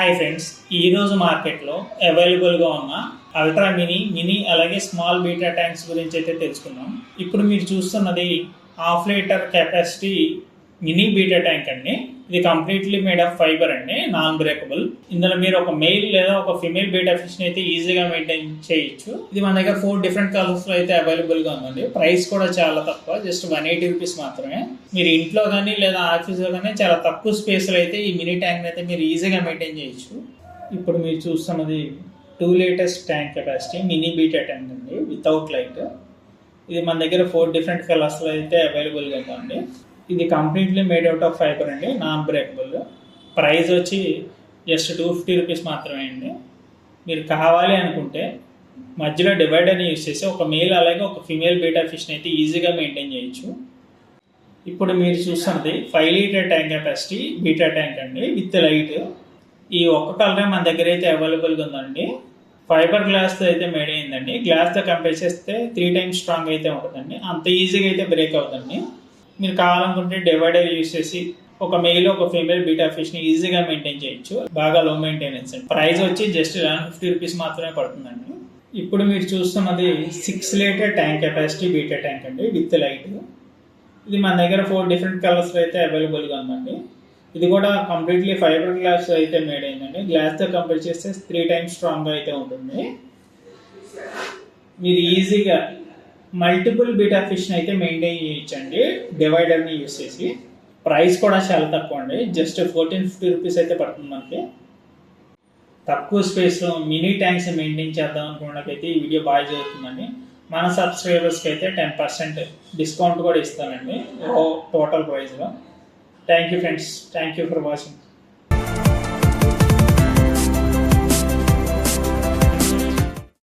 Hi friends, ఈరోజు మార్కెట్లో అవైలబుల్గా ఉన్న అల్ట్రా మినీ అలాగే స్మాల్ బీటా ట్యాంక్స్ గురించి అయితే తెలుసుకుందాం. ఇప్పుడు మీరు చూస్తున్నది half litre capacity mini beta tank అండి. ఇది కంప్లీట్లీ మేడ్ ఆఫ్ ఫైబర్ అండి, నాన్ బ్రేకబుల్. ఇందులో మీరు ఒక మెయిల్ లేదా ఒక ఫిమేల్ బీటా ఫిష్ అయితే ఈజీగా మెయింటైన్ చేయొచ్చు. ఇది మన దగ్గర 4 డిఫరెంట్ కలర్స్ లో అయితే అవైలబుల్ గా ఉందండి. ప్రైస్ కూడా చాలా తక్కువ, జస్ట్ 180 రూపీస్ మాత్రమే. మీరు ఇంట్లో కానీ లేదా ఆఫీస్ లో కానీ చాలా తక్కువ స్పేస్ లో అయితే ఈ మినీ ట్యాంక్ అయితే మీరు ఈజీగా మెయింటైన్ చేయొచ్చు. ఇప్పుడు మీరు చూస్తున్నది 2 litres tank capacity mini beta tank అండి, వితౌట్ లైట్. ఇది మన దగ్గర 4 డిఫరెంట్ కలర్స్ లో అయితే అవైలబుల్ గా ఉంది. ఇది completely made out of fibre అండి, నాన్ బ్రేకబుల్. ప్రైస్ వచ్చి జస్ట్ 250 రూపీస్ మాత్రమే అండి. మీరు కావాలి అనుకుంటే మధ్యలో డివైడర్ని యూజ్ చేసి ఒక మేల్ అలాగే ఒక ఫిమేల్ బీటా ఫిష్ని అయితే ఈజీగా మెయింటైన్ చేయొచ్చు. ఇప్పుడు మీరు చూస్తున్నది 5 litre tank capacity beta tank అండి, విత్ లైట్. ఈ ఒక్క కలరే మన దగ్గర అయితే అవైలబుల్గా ఉందండి. ఫైబర్ గ్లాస్తో అయితే మేడ్ అయిందండి. గ్లాస్తో కంపేర్ చేస్తే 3 టైమ్స్ స్ట్రాంగ్ అయితే ఉంటుందండి. అంత ఈజీగా అయితే బ్రేక్ అవుతుంది. మీరు కావాలనుకుంటే డివైడర్ యూజ్ చేసి ఒక మెయిల్ ఒక ఫీమేల్ బీటా ఫిష్ని ఈజీగా మెయింటైన్ చేయొచ్చు. బాగా లో మెయింటెనెన్స్ అండి. ప్రైస్ వచ్చి జస్ట్ 150 రూపీస్ మాత్రమే పడుతుందండి. ఇప్పుడు మీరు చూస్తున్నది 6 litre tank capacity beta tank అండి, విత్ లైట్. ఇది మన దగ్గర 4 డిఫరెంట్ కలర్స్లో అయితే అవైలబుల్గా ఉందండి. ఇది కూడా కంప్లీట్లీ ఫైబర్ గ్లాస్ అయితే మేడ్ అయిందండి. గ్లాస్తో కంపేర్ చేస్తే 3 టైమ్స్ స్ట్రాంగ్గా అయితే ఉంటుంది. మీరు ఈజీగా మల్టిపుల్ బీటా ఫిష్ని అయితే మెయింటైన్ చేయొచ్చండి డివైడర్ని యూజ్ చేసి. ప్రైస్ కూడా చాలా తక్కువ అండి, జస్ట్ 1450 రూపీస్ అయితే పడుతుంది మనకి. తక్కువ స్పేస్లో మినీ ట్యాంక్స్ మెయింటైన్ చేద్దాం అనుకున్నకైతే ఈ వీడియో బాగా జరుగుతుందండి. మన సబ్స్క్రైబర్స్కి అయితే 10% డిస్కౌంట్ కూడా ఇస్తానండి టోటల్ ప్రైస్లో. Thank you friends, thank you for watching.